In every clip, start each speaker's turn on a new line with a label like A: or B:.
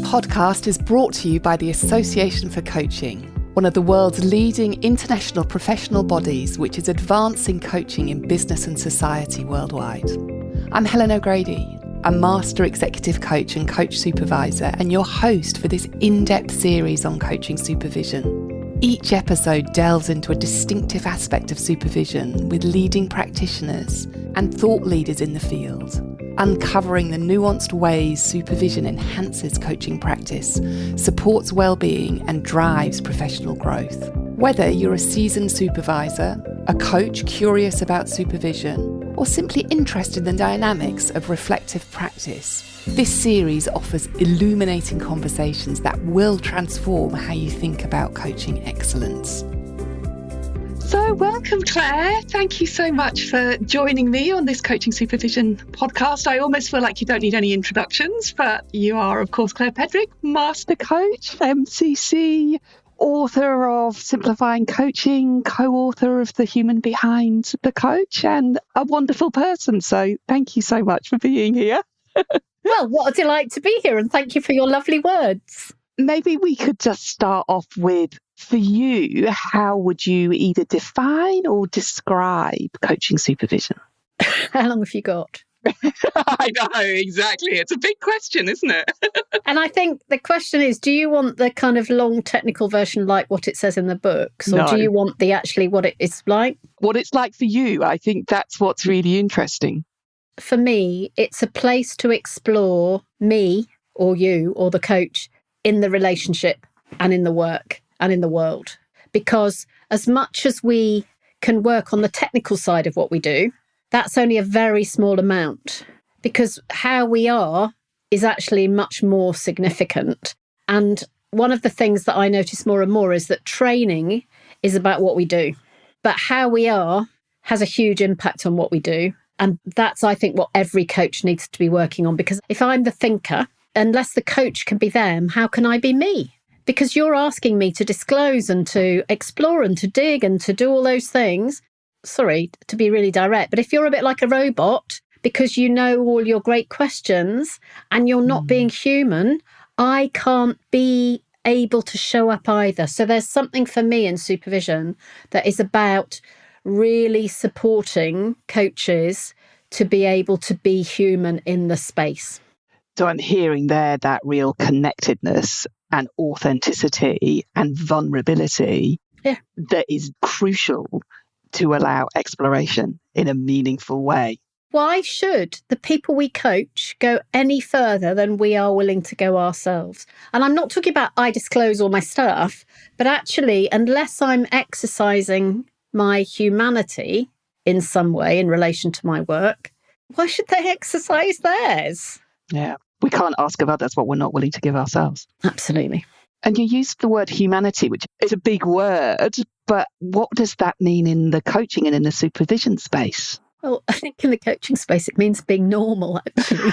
A: podcast is brought to you by the Association for Coaching, one of the world's leading international professional bodies which is advancing coaching in business and society worldwide. I'm Helen O'Grady, a Master Executive Coach and Coach Supervisor and your host for this in-depth series on coaching supervision. Each episode delves into a distinctive aspect of supervision with leading practitioners and thought leaders in the field, uncovering the nuanced ways supervision enhances coaching practice, supports well-being and drives professional growth. Whether you're a seasoned supervisor, a coach curious about supervision, or simply interested in the dynamics of reflective practice, this series offers illuminating conversations that will transform how you think about coaching excellence. So welcome, Claire. Thank you so much for joining me on this Coaching Supervision podcast. I almost feel like you don't need any introductions, but you are, of course, Claire Pedrick, Master Coach, MCC, author of Simplifying Coaching, co-author of The Human Behind the Coach, and a wonderful person. So thank you so much for being here.
B: Well, what a delight to be here, and thank you for your lovely words. Maybe
A: we could just start off with, for you, how would you either define or describe coaching supervision?
B: How long have you got?
A: I know, exactly. It's a big question, isn't it?
B: And I think the question is, do you want the kind of long technical version like what it says in the books? Or do you want the actually what it is like?
A: What it's like for you. I think that's what's really interesting.
B: For me, it's a place to explore me or you or the coach in the relationship and in the work and in the world. Because as much as we can work on the technical side of what we do, that's only a very small amount, because how we are is actually much more significant. And one of the things that I notice more and more is that training is about what we do, but how we are has a huge impact on what we do. And that's, I think, what every coach needs to be working on, because if I'm the thinker, unless the coach can be them, how can I be me? Because you're asking me to disclose and to explore and to dig and to do all those things. Sorry to be really direct, but if you're a bit like a robot because you know all your great questions and you're not being human, I can't be able to show up either. So there's something for me in supervision that is about really supporting coaches to be able to be human in the space.
A: So I'm hearing there that real connectedness and authenticity and vulnerability that is crucial to allow exploration in a meaningful way.
B: Why should the people we coach go any further than we are willing to go ourselves? And I'm not talking about I disclose all my stuff, but actually, unless I'm exercising my humanity in some way in relation to my work, why should they exercise theirs?
A: Yeah, we can't ask of others what we're not willing to give ourselves.
B: Absolutely.
A: And you used the word humanity, which is a big word, but what does that mean in the coaching and in the supervision space?
B: Well, I think in the coaching space, it means being normal, actually.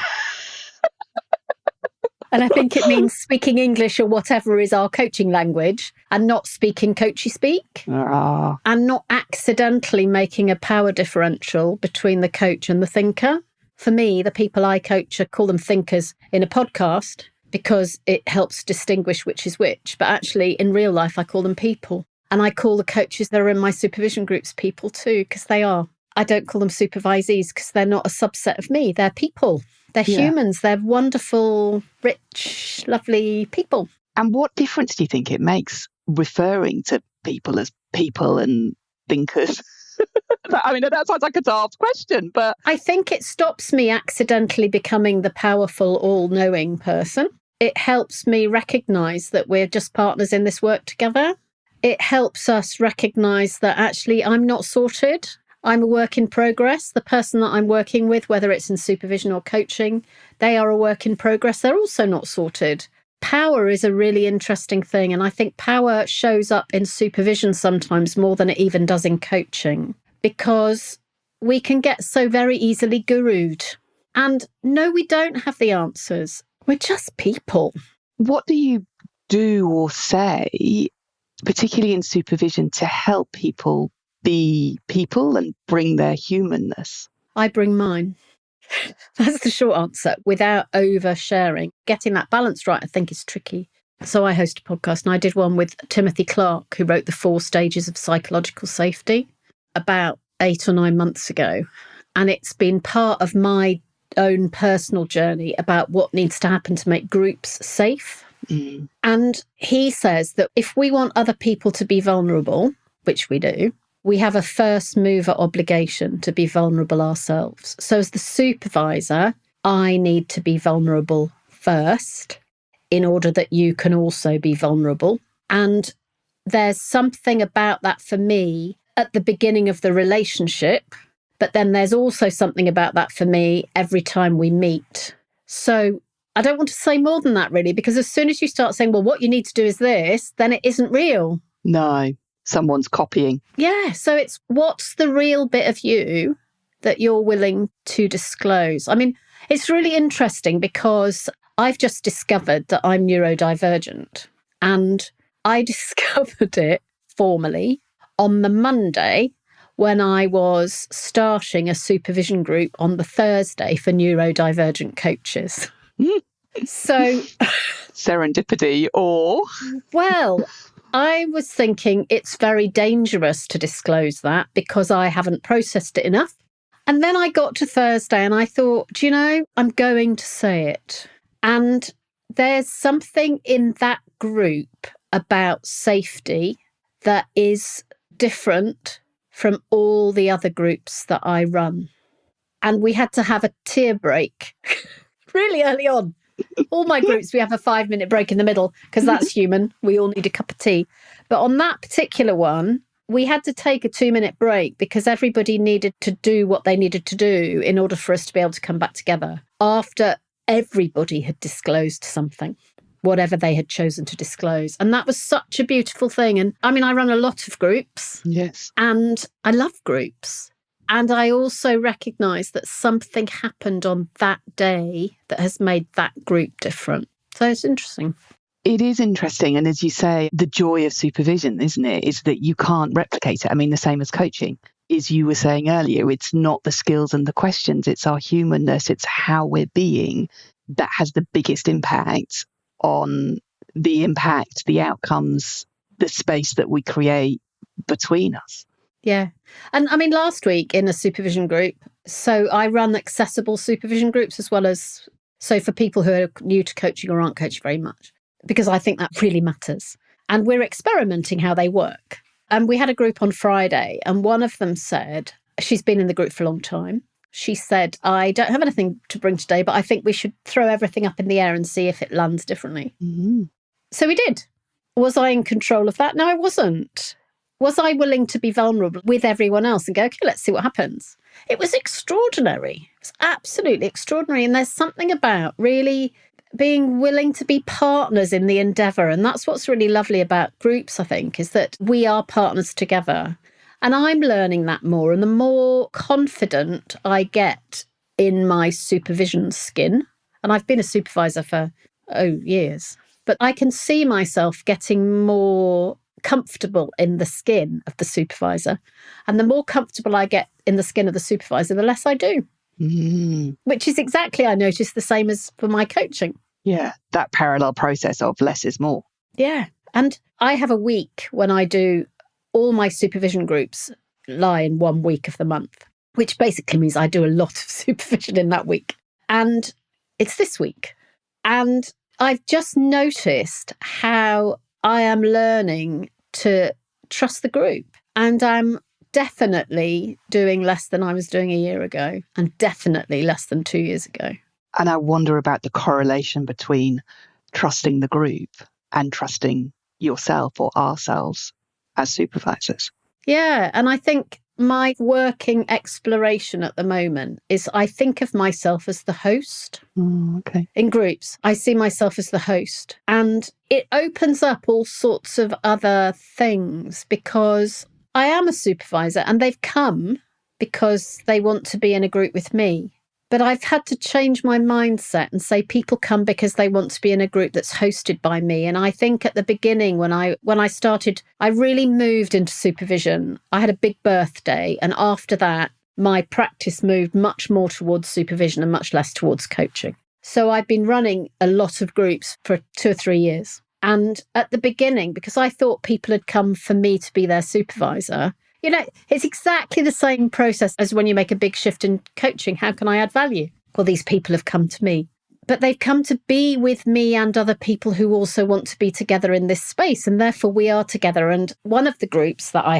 B: And I think it means speaking English or whatever is our coaching language and not speaking coachy speak and not accidentally making a power differential between the coach and the thinker. For me, the people I coach, I call them thinkers in a podcast because it helps distinguish which is which. But actually, in real life, I call them people. And I call the coaches that are in my supervision groups people too, because they are. I don't call them supervisees because they're not a subset of me. They're people. They're humans. They're wonderful, rich, lovely people.
A: And what difference do you think it makes referring to people as people and thinkers? I mean, that sounds like a daft question, but
B: I think it stops me accidentally becoming the powerful, all-knowing person. It helps me recognise that we're just partners in this work together. It helps us recognise that actually I'm not sorted. I'm a work in progress. The person that I'm working with, whether it's in supervision or coaching, they are a work in progress. They're also not sorted. Power is a really interesting thing. And I think power shows up in supervision sometimes more than it even does in coaching, because we can get so very easily gurued. And no, we don't have the answers. We're just people.
A: What do you do or say, particularly in supervision, to help people be people and bring their humanness?
B: I bring mine. That's the short answer, without oversharing. Getting that balance right, I think, is tricky. So I host a podcast, and I did one with Timothy Clark, who wrote The 4 Stages of Psychological Safety, about 8 or 9 months ago. And it's been part of my own personal journey about what needs to happen to make groups safe. Mm. And he says that if we want other people to be vulnerable, which we do, we have a first mover obligation to be vulnerable ourselves. So as the supervisor, I need to be vulnerable first in order that you can also be vulnerable. And there's something about that for me at the beginning of the relationship, but then there's also something about that for me every time we meet. So I don't want to say more than that, really, because as soon as you start saying, well, what you need to do is this, then it isn't real.
A: No, someone's copying.
B: Yeah, so it's what's the real bit of you that you're willing to disclose? I mean, it's really interesting because I've just discovered that I'm neurodivergent, and I discovered it formally on the Monday when I was starting a supervision group on the Thursday for neurodivergent coaches. So
A: serendipity, or?
B: Well, I was thinking it's very dangerous to disclose that because I haven't processed it enough. And then I got to Thursday and I thought, do you know, I'm going to say it. And there's something in that group about safety that is different from all the other groups that I run. And we had to have a tear break really early on. All my groups, we have a 5-minute break in the middle because that's human. We all need a cup of tea. But on that particular one, we had to take a 2-minute break because everybody needed to do what they needed to do in order for us to be able to come back together after everybody had disclosed something, whatever they had chosen to disclose. And that was such a beautiful thing. And I mean, I run a lot of groups.
A: Yes.
B: And I love groups. And I also recognise that something happened on that day that has made that group different. So it's interesting.
A: It is interesting. And as you say, the joy of supervision, isn't it, is that you can't replicate it. I mean, the same as coaching. As you were saying earlier, it's not the skills and the questions, it's our humanness, it's how we're being that has the biggest impact on the impact, the outcomes, the space that we create between us.
B: Yeah. And I mean, last week in a supervision group, so I run accessible supervision groups as well as, so for people who are new to coaching or aren't coaching very much, because I think that really matters. And we're experimenting how they work. And we had a group on Friday and one of them said, she's been in the group for a long time. She said, I don't have anything to bring today, but I think we should throw everything up in the air and see if it lands differently. Mm-hmm. So we did. Was I in control of that? No, I wasn't. Was I willing to be vulnerable with everyone else and go, okay, let's see what happens? It was extraordinary. It was absolutely extraordinary. And there's something about really being willing to be partners in the endeavour. And that's what's really lovely about groups, I think, is that we are partners together. And I'm learning that more. And the more confident I get in my supervision skin, and I've been a supervisor for, years, but I can see myself getting more comfortable in the skin of the supervisor. And the more comfortable I get in the skin of the supervisor, the less I do. Mm. Which is exactly, I noticed, the same as for my coaching.
A: Yeah, that parallel process of less is more.
B: Yeah. And I have a week when I do all my supervision groups lie in 1 week of the month, which basically means I do a lot of supervision in that week. And it's this week. And I've just noticed how I am learning to trust the group. And I'm definitely doing less than I was doing a year ago and definitely less than 2 years ago.
A: And I wonder about the correlation between trusting the group and trusting yourself or ourselves as supervisors.
B: Yeah. And I think my working exploration at the moment is I think of myself as the host.
A: Okay.
B: In groups. I see myself as the host. And it opens up all sorts of other things because I am a supervisor and they've come because they want to be in a group with me. But I've had to change my mindset and say people come because they want to be in a group that's hosted by me. And I think at the beginning when I started, I really moved into supervision. I had a big birthday. And after that, my practice moved much more towards supervision and much less towards coaching. So I've been running a lot of groups for 2 or 3 years. And at the beginning, because I thought people had come for me to be their supervisor, it's exactly the same process as when you make a big shift in coaching. How can I add value? Well, these people have come to me, but they've come to be with me and other people who also want to be together in this space. And therefore we are together. And one of the groups that I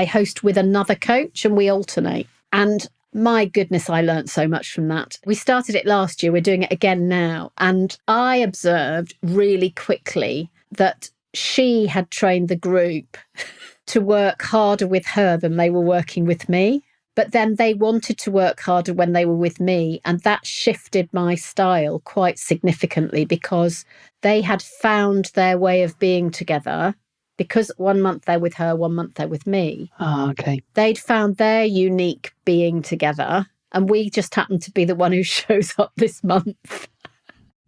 B: host with another coach, and we alternate. And my goodness, I learned so much from that. We started it last year. We're doing it again now. And I observed really quickly that she had trained the group to work harder with her than they were working with me. But then they wanted to work harder when they were with me. And that shifted my style quite significantly because they had found their way of being together. Because 1 month they're with her, 1 month they're with me.
A: Oh, okay.
B: They'd found their unique being together. And we just happened to be the one who shows up this month.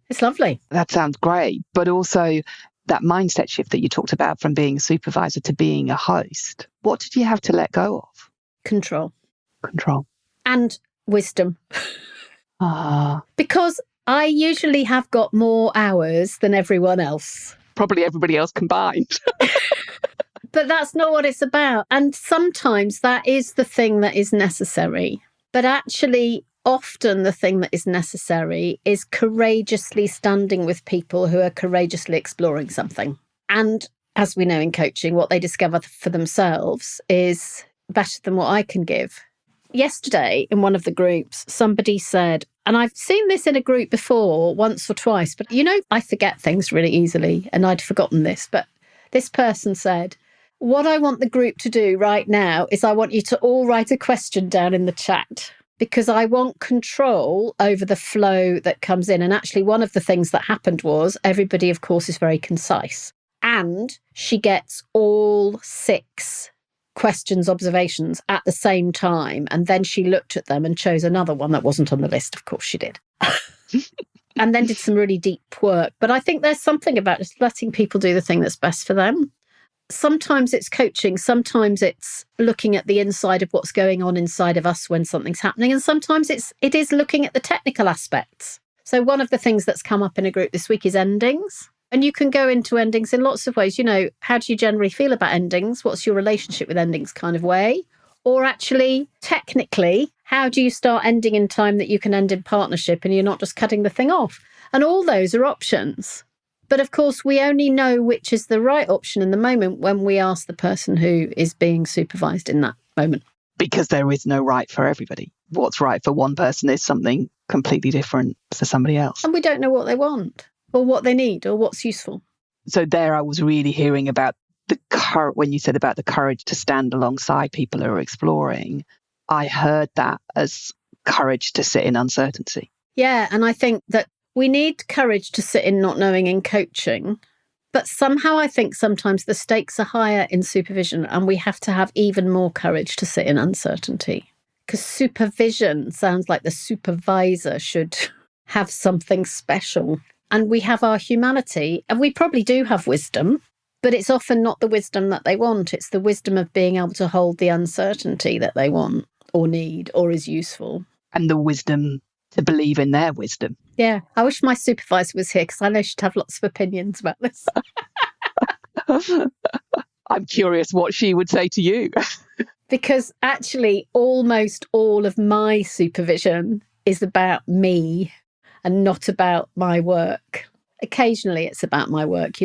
B: It's lovely.
A: That sounds great. But also that mindset shift that you talked about from being a supervisor to being a host. What did you have to let go of?
B: Control. And wisdom. Because I usually have got more hours than everyone else.
A: Probably everybody else combined.
B: But that's not what it's about. And sometimes that is the thing that is necessary. But actually, often the thing that is necessary is courageously standing with people who are courageously exploring something. And as we know in coaching, what they discover for themselves is better than what I can give. Yesterday, in one of the groups, somebody said, and I've seen this in a group before, once or twice, but I forget things really easily, and I'd forgotten this, but this person said, what I want the group to do right now is I want you to all write a question down in the chat, because I want control over the flow that comes in. And actually, one of the things that happened was everybody, of course, is very concise, and she gets all 6 questions, observations at the same time. And then she looked at them and chose another one that wasn't on the list. Of course she did. And then did some really deep work. But I think there's something about just letting people do the thing that's best for them. Sometimes it's coaching. Sometimes it's looking at the inside of what's going on inside of us when something's happening. And sometimes it is looking at the technical aspects. So one of the things that's come up in a group this week is endings. And you can go into endings in lots of ways. How do you generally feel about endings? What's your relationship with endings kind of way? Or actually, technically, how do you start ending in time that you can end in partnership and you're not just cutting the thing off? And all those are options. But of course, we only know which is the right option in the moment when we ask the person who is being supervised in that moment.
A: Because there is no right for everybody. What's right for one person is something completely different for somebody else.
B: And we don't know what they want, or what they need, or what's useful.
A: So there I was really hearing about when you said about the courage to stand alongside people who are exploring, I heard that as courage to sit in uncertainty.
B: Yeah, and I think that we need courage to sit in not knowing in coaching. But somehow I think sometimes the stakes are higher in supervision and we have to have even more courage to sit in uncertainty. Because supervision sounds like the supervisor should have something special. And we have our humanity, and we probably do have wisdom, but it's often not the wisdom that they want. It's the wisdom of being able to hold the uncertainty that they want or need or is useful.
A: And the wisdom to believe in their wisdom.
B: Yeah, I wish my supervisor was here because I know she'd have lots of opinions about this.
A: I'm curious what she would say to you.
B: Because actually, almost all of my supervision is about me and not about my work. Occasionally, it's about my work.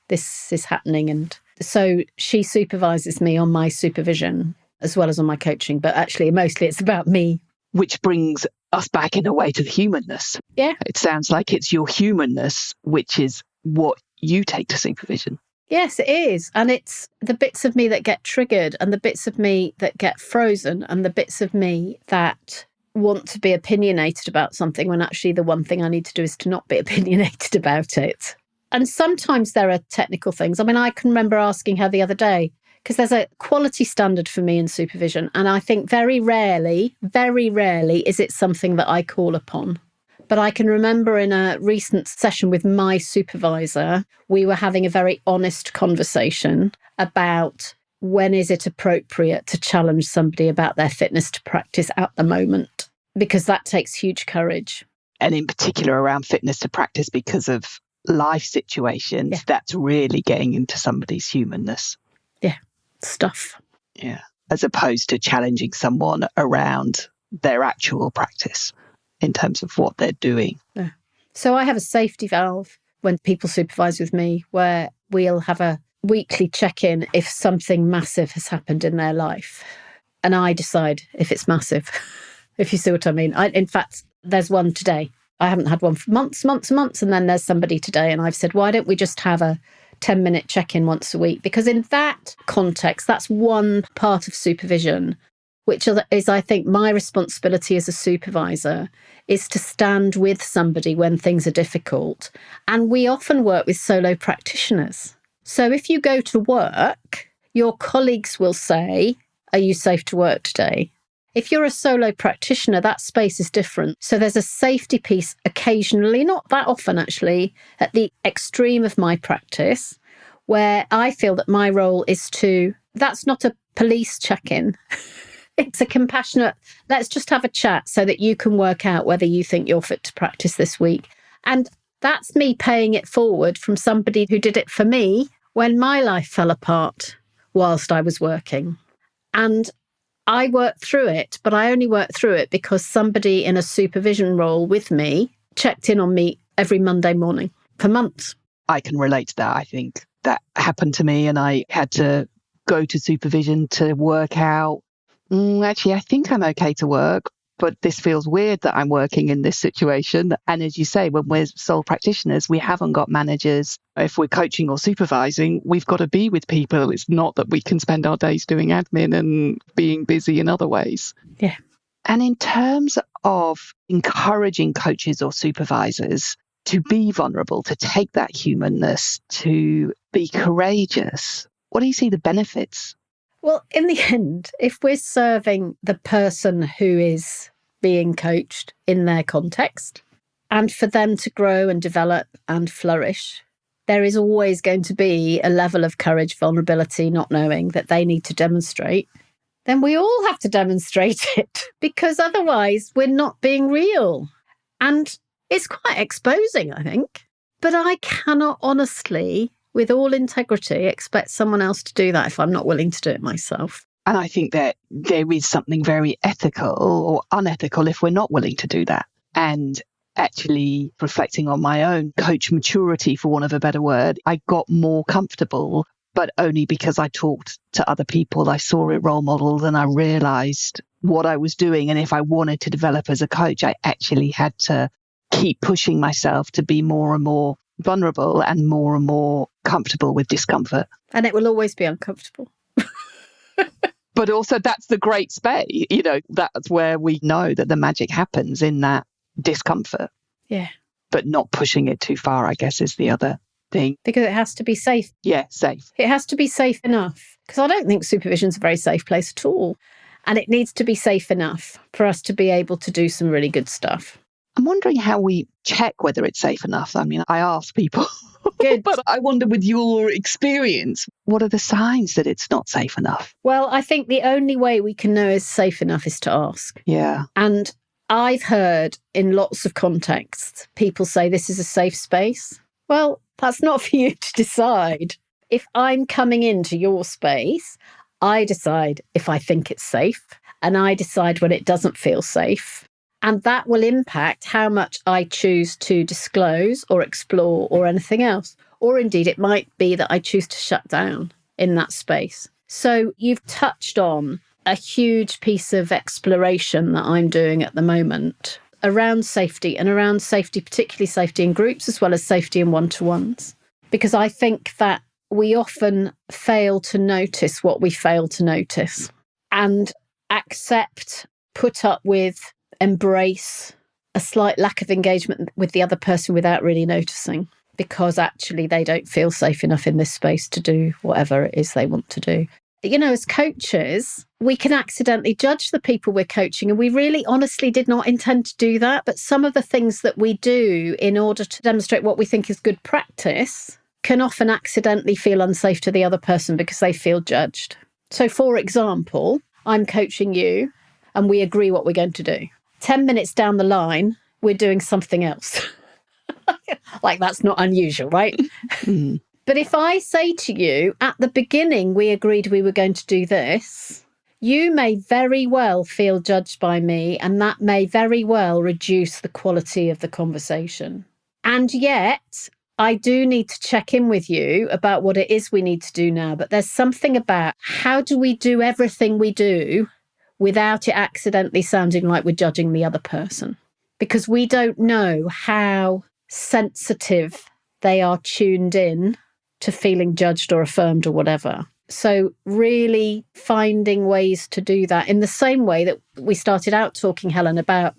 B: This is happening. And so she supervises me on my supervision as well as on my coaching. But actually, mostly it's about me.
A: Which brings us back in a way to the humanness.
B: Yeah.
A: It sounds like it's your humanness, which is what you take to supervision.
B: Yes, it is. And it's the bits of me that get triggered and the bits of me that get frozen and the bits of me that want to be opinionated about something when actually the one thing I need to do is to not be opinionated about it. And sometimes there are technical things. I mean, I can remember asking her the other day, because there's a quality standard for me in supervision. And I think very rarely is it something that I call upon. But I can remember in a recent session with my supervisor, we were having a very honest conversation about when is it appropriate to challenge somebody about their fitness to practice at the moment? Because that takes huge courage.
A: And in particular around fitness to practice because of life situations, that's really getting into somebody's humanness.
B: Yeah, stuff.
A: Yeah, as opposed to challenging someone around their actual practice in terms of what they're doing.
B: Yeah. So I have a safety valve when people supervise with me where we'll have a weekly check-in if something massive has happened in their life. And I decide if it's massive, if you see what I mean. In fact, there's one today. I haven't had one for months. And then there's somebody today. And I've said, why don't we just have a 10-minute check-in once a week? Because in that context, that's one part of supervision, which is, I think, my responsibility as a supervisor is to stand with somebody when things are difficult. And we often work with solo practitioners. So if you go to work, your colleagues will say, are you safe to work today? If you're a solo practitioner, that space is different. So there's a safety piece occasionally, not that often actually, at the extreme of my practice, where I feel that my role is that's not a police check-in. It's a compassionate, let's just have a chat so that you can work out whether you think you're fit to practice this week. And that's me paying it forward from somebody who did it for me when my life fell apart whilst I was working. And I worked through it, but I only worked through it because somebody in a supervision role with me checked in on me every Monday morning for months.
A: I can relate to that. I think that happened to me and I had to go to supervision to work out, actually, I think I'm okay to work, but this feels weird that I'm working in this situation. And as you say, when we're sole practitioners, we haven't got managers. If we're coaching or supervising, we've got to be with people. It's not that we can spend our days doing admin and being busy in other ways.
B: Yeah.
A: And in terms of encouraging coaches or supervisors to be vulnerable, to take that humanness, to be courageous, what do you see the benefits?
B: Well, in the end, if we're serving the person who is being coached in their context and for them to grow and develop and flourish, there is always going to be a level of courage, vulnerability, not knowing that they need to demonstrate. Then we all have to demonstrate it because otherwise we're not being real. And it's quite exposing, I think. But I cannot honestly, with all integrity, expect someone else to do that if I'm not willing to do it myself.
A: And I think that there is something very ethical or unethical if we're not willing to do that. And actually reflecting on my own coach maturity, for want of a better word, I got more comfortable, but only because I talked to other people. I saw it role modeled and I realized what I was doing. And if I wanted to develop as a coach, I actually had to keep pushing myself to be more and more vulnerable and more comfortable with discomfort.
B: And it will always be uncomfortable.
A: But also that's the great space, that's where we know that the magic happens, in that discomfort.
B: Yeah.
A: But not pushing it too far, I guess, is the other thing.
B: Because it has to be safe.
A: Yeah, safe.
B: It has to be safe enough. Because I don't think supervision's a very safe place at all. And it needs to be safe enough for us to be able to do some really good stuff.
A: I'm wondering how we check whether it's safe enough. I mean, I ask people,
B: Good.
A: But I wonder, with your experience, what are the signs that it's not safe enough?
B: Well, I think the only way we can know it's safe enough is to ask.
A: Yeah.
B: And I've heard in lots of contexts, people say this is a safe space. Well, that's not for you to decide. If I'm coming into your space, I decide if I think it's safe and I decide when it doesn't feel safe. And that will impact how much I choose to disclose or explore or anything else. Or indeed, it might be that I choose to shut down in that space. So you've touched on a huge piece of exploration that I'm doing at the moment around safety, and around safety, particularly safety in groups as well as safety in one-to-ones. Because I think that we often fail to notice what we fail to notice and accept, put up with, embrace a slight lack of engagement with the other person without really noticing, because actually they don't feel safe enough in this space to do whatever it is they want to do. As coaches, we can accidentally judge the people we're coaching, and we really honestly did not intend to do that. But some of the things that we do in order to demonstrate what we think is good practice can often accidentally feel unsafe to the other person because they feel judged. So, for example, I'm coaching you and we agree what we're going to do. 10 minutes down the line, we're doing something else. Like, that's not unusual, right?
A: Mm.
B: But if I say to you, at the beginning, we agreed we were going to do this, you may very well feel judged by me, and that may very well reduce the quality of the conversation. And yet, I do need to check in with you about what it is we need to do now. But there's something about how do we do everything we do without it accidentally sounding like we're judging the other person? Because we don't know how sensitive they are tuned in to feeling judged or affirmed or whatever. So really finding ways to do that in the same way that we started out talking, Helen, about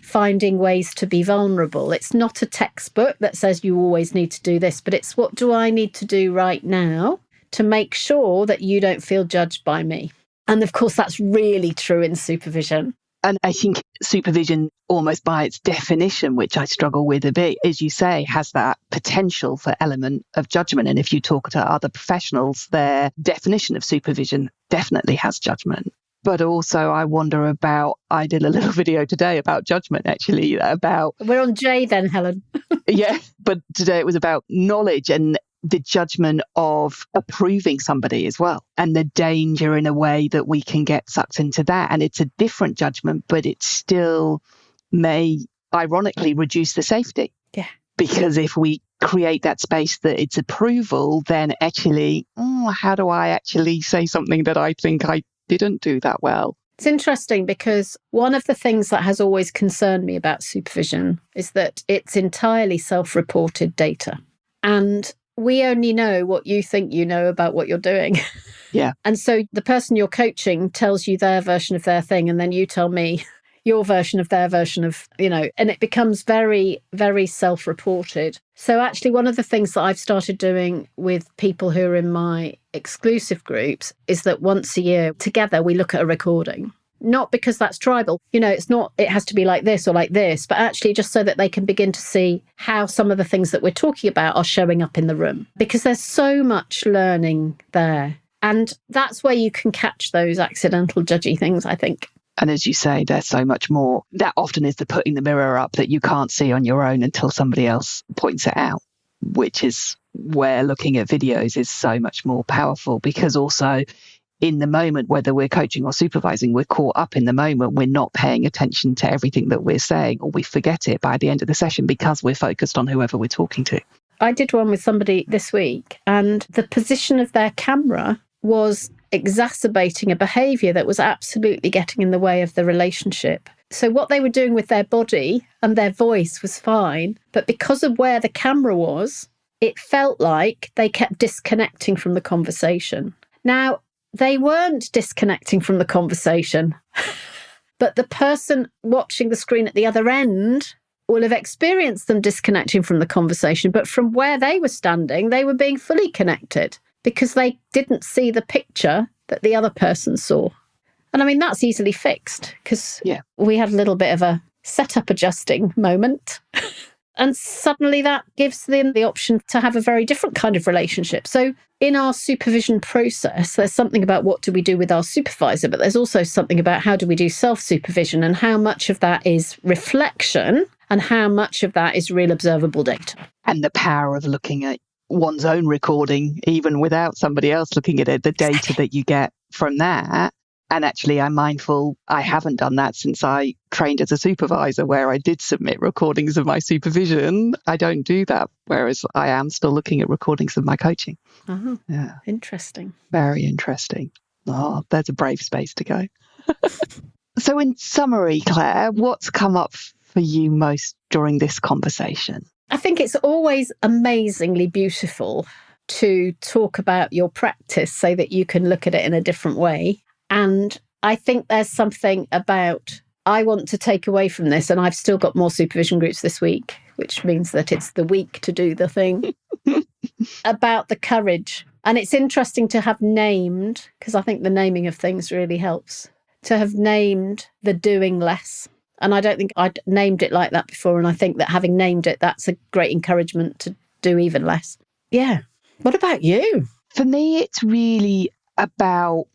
B: finding ways to be vulnerable. It's not a textbook that says you always need to do this, but it's what do I need to do right now to make sure that you don't feel judged by me? And of course, that's really true in supervision.
A: And I think supervision, almost by its definition, which I struggle with a bit, as you say, has that potential for element of judgment. And if you talk to other professionals, their definition of supervision definitely has judgment. But also I wonder about, I did a little video today about judgment, actually, about...
B: We're on J then, Helen.
A: Yeah, but today it was about knowledge and the judgment of approving somebody as well, and the danger in a way that we can get sucked into that. And it's a different judgment, but it still may ironically reduce the safety.
B: Yeah.
A: Because if we create that space that it's approval, then actually, how do I actually say something that I think I didn't do that well?
B: It's interesting because one of the things that has always concerned me about supervision is that it's entirely self-reported data. And we only know what you think you know about what you're doing.
A: Yeah.
B: And so the person you're coaching tells you their version of their thing, and then you tell me your version of their version of, and it becomes very, very self-reported. So actually, one of the things that I've started doing with people who are in my exclusive groups is that once a year together, we look at a recording. Not because that's tribal, it's not, it has to be like this or like this, but actually just so that they can begin to see how some of the things that we're talking about are showing up in the room. Because there's so much learning there. And that's where you can catch those accidental judgy things, I think.
A: And as you say, there's so much more. That often is the putting the mirror up that you can't see on your own until somebody else points it out, which is where looking at videos is so much more powerful, because also in the moment, whether we're coaching or supervising, we're caught up in the moment. We're not paying attention to everything that we're saying, or we forget it by the end of the session because we're focused on whoever we're talking to.
B: I did one with somebody this week, and the position of their camera was exacerbating a behaviour that was absolutely getting in the way of the relationship. So what they were doing with their body and their voice was fine, but because of where the camera was, it felt like they kept disconnecting from the conversation. Now, they weren't disconnecting from the conversation, but the person watching the screen at the other end will have experienced them disconnecting from the conversation. But from where they were standing, they were being fully connected because they didn't see the picture that the other person saw. And I mean, that's easily fixed because we had a little bit of a setup adjusting moment. And suddenly that gives them the option to have a very different kind of relationship. So in our supervision process, there's something about what do we do with our supervisor, but there's also something about how do we do self-supervision and how much of that is reflection and how much of that is real observable data.
A: And the power of looking at one's own recording, even without somebody else looking at it, the data that you get from that. And actually, I'm mindful I haven't done that since I trained as a supervisor, where I did submit recordings of my supervision. I don't do that, whereas I am still looking at recordings of my coaching.
B: Oh,
A: yeah.
B: Interesting.
A: Very interesting. Oh, there's a brave space to go. So in summary, Claire, what's come up for you most during this conversation?
B: I think it's always amazingly beautiful to talk about your practice so that you can look at it in a different way. And I think there's something about, I want to take away from this, and I've still got more supervision groups this week, which means that it's the week to do the thing, about the courage. And it's interesting to have named, because I think the naming of things really helps, to have named the doing less. And I don't think I'd named it like that before. And I think that having named it, that's a great encouragement to do even less. Yeah. What about you?
A: For me, it's really about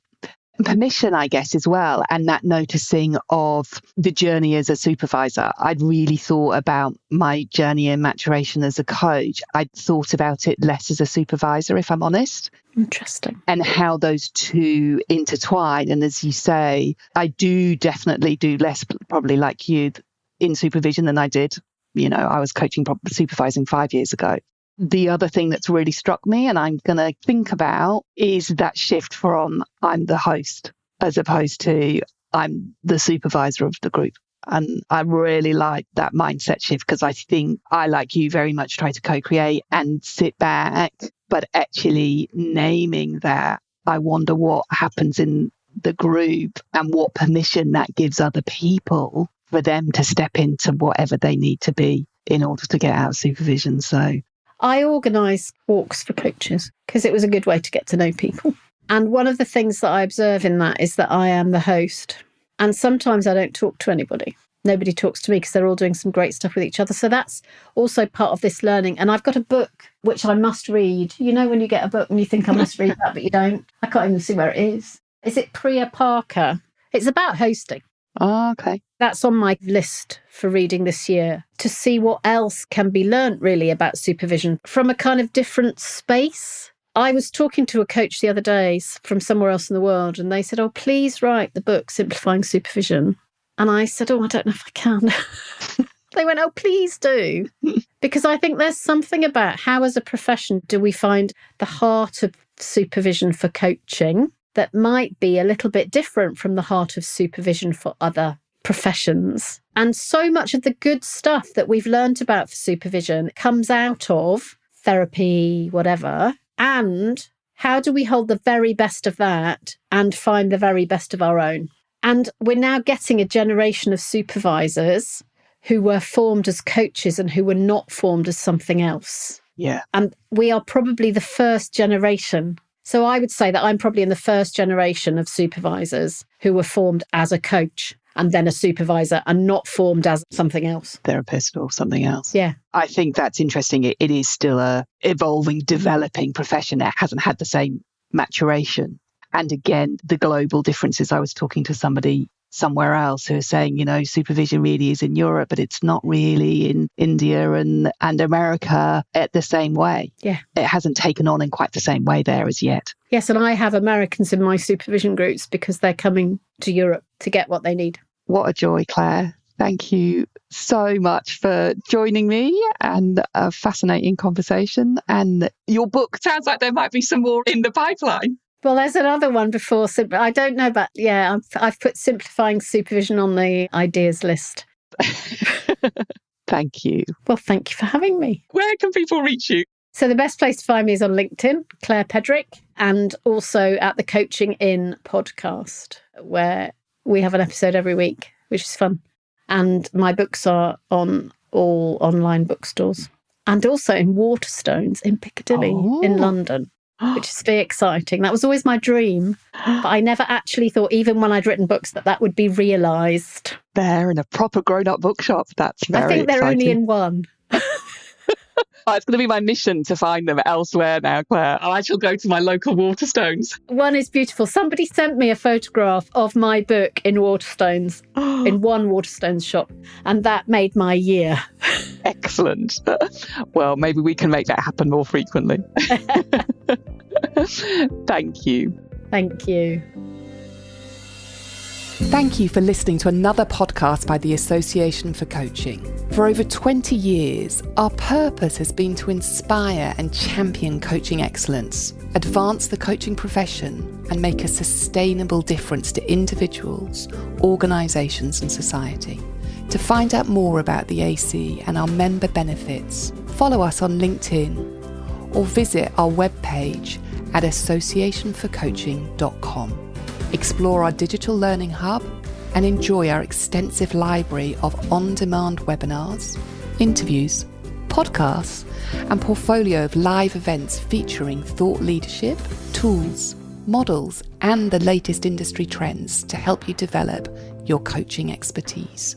A: permission, I guess, as well, and that noticing of the journey as a supervisor. I'd really thought about my journey and maturation as a coach. I'd thought about it less as a supervisor, if I'm honest.
B: Interesting.
A: And how those two intertwine. And as you say, I do definitely do less, probably like you, in supervision than I did. I was supervising 5 years ago. The other thing that's really struck me and I'm going to think about is that shift from I'm the host as opposed to I'm the supervisor of the group. And I really like that mindset shift because I think I, like you, very much try to co-create and sit back, but actually naming that I wonder what happens in the group and what permission that gives other people for them to step into whatever they need to be in order to get out of supervision. So
B: I organise walks for coaches because it was a good way to get to know people. And one of the things that I observe in that is that I am the host. And sometimes I don't talk to anybody. Nobody talks to me because they're all doing some great stuff with each other. So that's also part of this learning. And I've got a book which I must read. When you get a book and you think I must read that, but you don't. I can't even see where it is. Is it Priya Parker? It's about hosting.
A: Oh, okay.
B: That's on my list for reading this year, to see what else can be learnt really about supervision from a kind of different space. I was talking to a coach the other day from somewhere else in the world, and they said, "Oh, please write the book, Simplifying Supervision." And I said, "Oh, I don't know if I can." They went, "Oh, please do." Because I think there's something about how as a profession do we find the heart of supervision for coaching that might be a little bit different from the heart of supervision for other professions. And so much of the good stuff that we've learned about for supervision comes out of therapy, whatever. And how do we hold the very best of that and find the very best of our own? And we're now getting a generation of supervisors who were formed as coaches and who were not formed as something else.
A: Yeah.
B: And we are probably the first generation. So I would say that I'm probably in the first generation of supervisors who were formed as a coach and then a supervisor and not formed as something else.
A: Therapist or something else.
B: Yeah.
A: I think that's interesting. It is still a evolving, developing profession that hasn't had the same maturation. And again, the global differences. I was talking to somebody somewhere else who was saying, supervision really is in Europe, but it's not really in India and America at the same way.
B: Yeah.
A: It hasn't taken on in quite the same way there as yet.
B: Yes, and I have Americans in my supervision groups because they're coming to Europe to get what they need.
A: What a joy, Claire. Thank you so much for joining me and a fascinating conversation. And your book sounds like there might be some more in the pipeline.
B: Well, there's another one before. I don't know, but yeah, I've put Simplifying Supervision on the ideas list.
A: Thank you.
B: Well, thank you for having me.
A: Where can people reach you?
B: So the best place to find me is on LinkedIn, Claire Pedrick, and also at the Coaching In podcast, where we have an episode every week, which is fun. And my books are on all online bookstores and also in Waterstones in Piccadilly in London. Which is very exciting. That was always my dream, but I never actually thought, even when I'd written books, that would be realised.
A: They're in a proper grown-up bookshop. That's very exciting.
B: I think they're only in one.
A: It's going to be my mission to find them elsewhere now, Claire. I shall go to my local Waterstones.
B: One is beautiful. Somebody sent me a photograph of my book in Waterstones, in one Waterstones shop, and that made my year.
A: Excellent. Well, maybe we can make that happen more frequently. Thank you.
B: Thank you.
A: Thank you for listening to another podcast by the Association for Coaching. For over 20 years, our purpose has been to inspire and champion coaching excellence, advance the coaching profession, and make a sustainable difference to individuals, organisations and society. To find out more about the AC and our member benefits, follow us on LinkedIn or visit our webpage at associationforcoaching.com. Explore our digital learning hub and enjoy our extensive library of on-demand webinars, interviews, podcasts, and portfolio of live events featuring thought leadership, tools, models, and the latest industry trends to help you develop your coaching expertise.